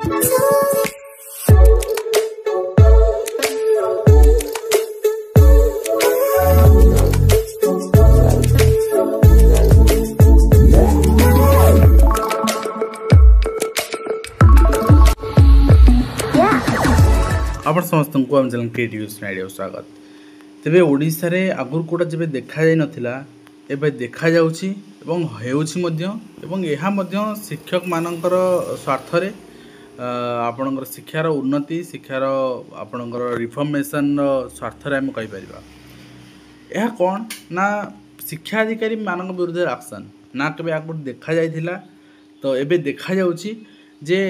आप समस्त को आम चैनल क्रिएटिव आइडिया स्वागत। तेबे ओडिशा रे आगुर कोटा जबे देखा जाय नथिला एबे देखा जाउछि एवं हेउछि मध्य एवं एहा मध्य शिक्षक मानकर स्वार्थ रे आपणकर शिक्षार उन्नति शिक्षार आपणकर रिफॉर्मेशन स्वार्थ रे हम कहि परिबा। एहा कोन ना शिक्षा अधिकारी मानक विरुद्ध एक्शन ना केबे आगुर देखा जायथिला तो एबे देखा जाउछि जे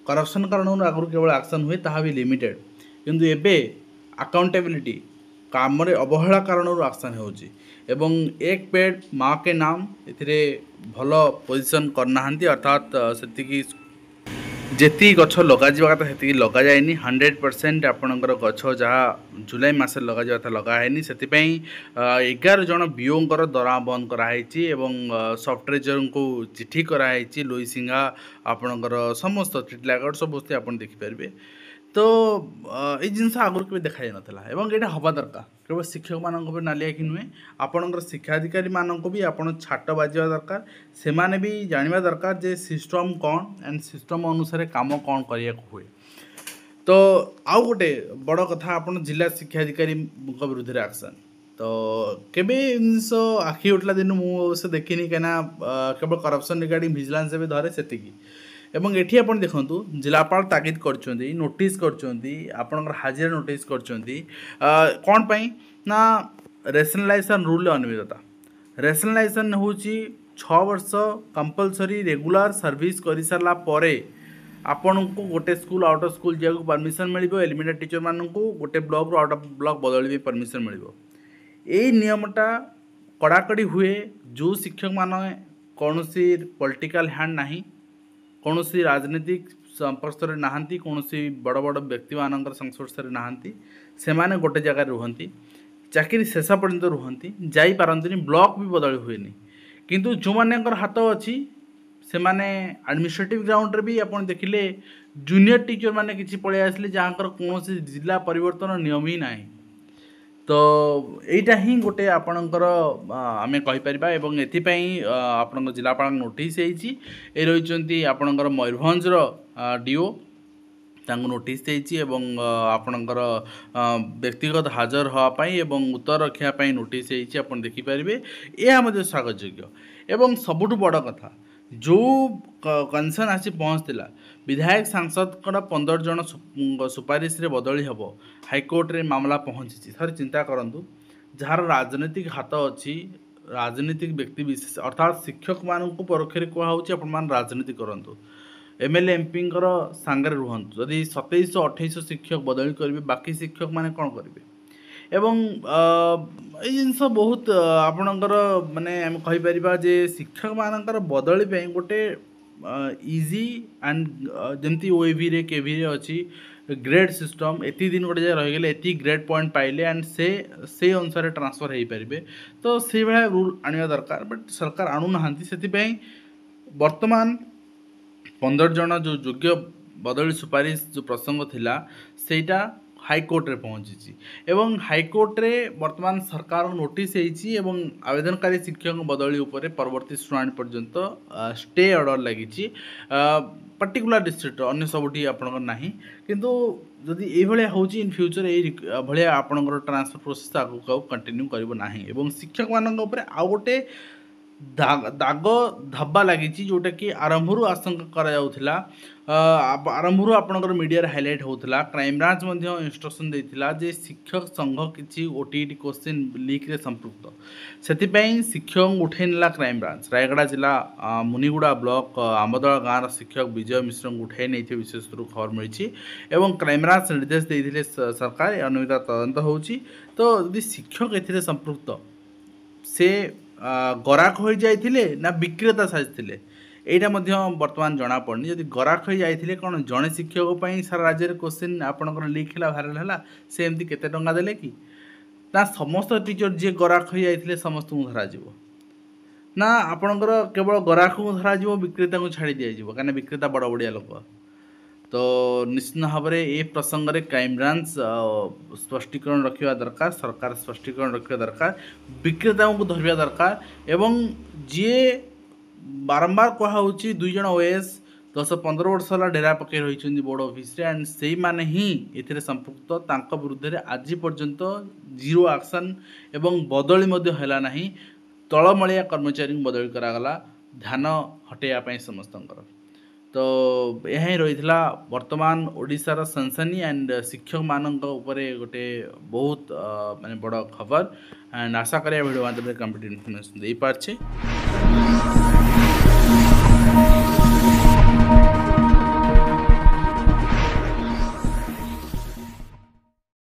करप्शन कारण आगुर केवल एक्शन हुए ताहा भी लिमिटेड किंतु एबे अकाउंटेबिलिटी काम रे अवहेला कारण एक्शन होउछि एवं एक पेड़ माँ के नाम एथिरे भलो पोजीशन करना हंती अर्थात सेतिकी जेती गछ लगा जिवा कथा सेतिकी लगा जायनी 100% आपणकर गछ जहाँ जुलाई मासे लगा जिवा था लगा हैनी सेति पई 11 जन बीओंकर दरा बंद करा हैछि एवं सॉफ्टवेयर को चिट्ठी करा हैछि लोई सिंघा आपणकर समस्त चिट्ठी लागड सब वस्तु आपन देखि परबे। तो ये जिनस आगुर के देखा जाय नथला एवं एटा हवा दरकार केवल शिक्षक मानक पर नालिया कि नुहे आपणकर शिक्षाधिकारी मानक भी आपण छाट बाजिवा दरकार से माने भी जानिबा दरकार जे सिस्टम कौन एंड सिस्टम अनुसार काम कौन करिया हुए। तो आउ गोटे बड़ कथा आपण जिला शिक्षाधिकारी विरुद्ध एक्शन तो केबे जिनस आखि उठला दिन मु देखिनी केना केवल करप्शन रिगार्डिंग विजिलेंस भी धरे सेतिकी एवं एठी आपण देखंतु जिलापाल ताकीद करछोंती नोटिस करछोंती आपनकर हाजिर नोटिस करछोंती कोन पई ना रेशनलाइजेशन रूल अनियमितता रेशनलाइजेशन होची 6 वर्ष कंपलसरी रेगुलर सर्विस करि सरला परे आपन को गोटे स्कूल आउट ऑफ स्कूल जाको परमिशन मिलिबो एलिमेंटरी टीचर मानन को गोटे ब्लॉक रो आउट ऑफ ब्लॉक बदलबे परमिशन मिलिबो। एई नियमटा कड़ाकड़ी हुए जो शिक्षक माने कोनोसी पॉलिटिकल हैंड नाही कौनसी राजनीतिक संपर्श नहांती कौनसी बड़ बड़ व्यक्ति मानकर संस्पर्श नहांती से माने गोटे जगह रुहंती चाकरी शेष पर्यंत रुहंती जाई पारंतनी ब्लॉक भी बदल हुएनी किंतु जो मानकर हाथ अच्छी से माने एडमिनिस्ट्रेटिव ग्राउंड रे भी आपण देखिले जूनियर टीचर माने किछि पळे आसले जहाँकर कौनसी जिला परिवर्तन नियम ही नाही। तो यहीटा ही गोटे आपणकर आमे कहि परिबा एवं एथिपई आपणकर जिलापाल नोटिस हेछि ए रहिचंती आपणकर मयूरभंज रो डीओ तांको नोटिस देछि एवं आपणकर व्यक्तिगत हाजर होआ पई एवं उत्तर रखिया पई नोटिस हेछि आपण देखि परिबे। एहा मध्ये स्वागत योग्य एवं सबुठ बड़ कथा जो कनसर्न आसी पहुँचला विधायक सांसद 15 जन सुपारिश रे बदली हबो हाईकोर्ट रे मामला पहुँची थर चिंता करंतु जार राजनीतिक हाथ अच्छी राजनीतिक व्यक्ति विशेष अर्थात शिक्षक मान परोक्ष कहुच्छे आपण मान राजनीति करंतु एमएलए एमपी सांगरे रुहंतु जदि 2728 शिक्षक बदली करेंगे बाकी शिक्षक माने कौन करेंगे एवं ये जिनस बहुत आपणकर माने आम कहीपर जे शिक्षक मानकर बदली पे गोटे इजी एंड जमती ओएवी रे केवी रे अच्छी ग्रेड सिस्टम एति दिन गोटे जगह रहीगले एति ग्रेड पॉइंट पाइले एंड से अनुसार ट्रांसफर हो पारे तो से भाया रूल आनिया दरकार बट सरकार आणु नाहांती सेति वर्तमान 15 जन जो योग्य बदली सुपारिश जो प्रसंग थिला सेटा हाईकोर्ट रे पहुँची एवं हाईकोर्ट रे वर्तमान सरकार नोटिस हेछि एवं आवेदनकारी शिक्षक बदली उपरे परवर्ती शुणाणी पर्यंत स्टे ऑर्डर लगी पर्टिकुलर डिस्ट्रिक्ट अन्य सबुठी आपणकर नाही किंतु जदि एई भलिया होछि इन फ्यूचर एई भलिया आपणकर ट्रांसफर प्रोसेस आगु कंटिन्यू करिवो नाही एवं शिक्षक मानक उपरे आ गोटे दाग धब्बा लगी जोटा कि आरंभरू आशंका करा जाउथिला आरंभरू आपणकर मीडिया रे हाईलाइट होउथिला क्राइम ब्रांच मध्ये इंस्ट्रक्शन देथिला जे शिक्षक संघ किछि ओटीटी क्वेश्चन लीक रे संपृक्त सेति पई शिक्षक उठेनला क्राइम ब्रांच रायगड़ा जिला मुनिगुड़ा ब्लॉक आंबदला गाँव शिक्षक विजय मिश्र उठे नहीं विशेष रूप खबर मिली एवं क्राइम ब्रांच निर्देश देथिले सरकार अनियमितता तदंत होउछि। तो यदि शिक्षक एथिरे संपृक्त से गराक हो जाइथिले ना विक्रेता साजिथिले एटा मध्य वर्तमान जना पड़नी जदि गराक हो जाइथिले कोन जने शिक्षक पई सारा राज्य रे क्वेश्चन आपनकर लीक हला भाइरल हला से एमती केते टंगा देले कि ना समस्त टीचर जे गराक हो जाइथिले समस्त को धरा जीवो ना आपनकर केवल गराक को धरा जीवो विक्रेता को छाड़ी दिया जीवो काने विक्रेता बड़ बड़िया लोक तो निश्चित भाव में ये प्रसंग में क्राइमब्रांच स्पष्टीकरण रखा दरकार, सरकार स्पष्टीकरण रखा दरकार, विक्रेता को धरवा दरकार। एवं जी बारंबार कहुच्छी 2 जन ओएस 10-15 वर्ष है डेरा पकई रही बोर्ड ऑफिस एंड से मैंने ही ए संपुक्त तांको विरुद्ध आज पर्यंत जीरो एक्शन एवं बदली है ना, तलमलिया कर्मचारी बदली करागला ध्यान हटेवाई समस्त। तो यह ही रही वर्तमान ओडिशार सनसनी एंड शिक्षक मानक उपरे गोटे बहुत माने बड़ खबर एंड आशा करिया वीडियो माध्यम कंप्लीट इन्फॉर्मेशन दे पारछे।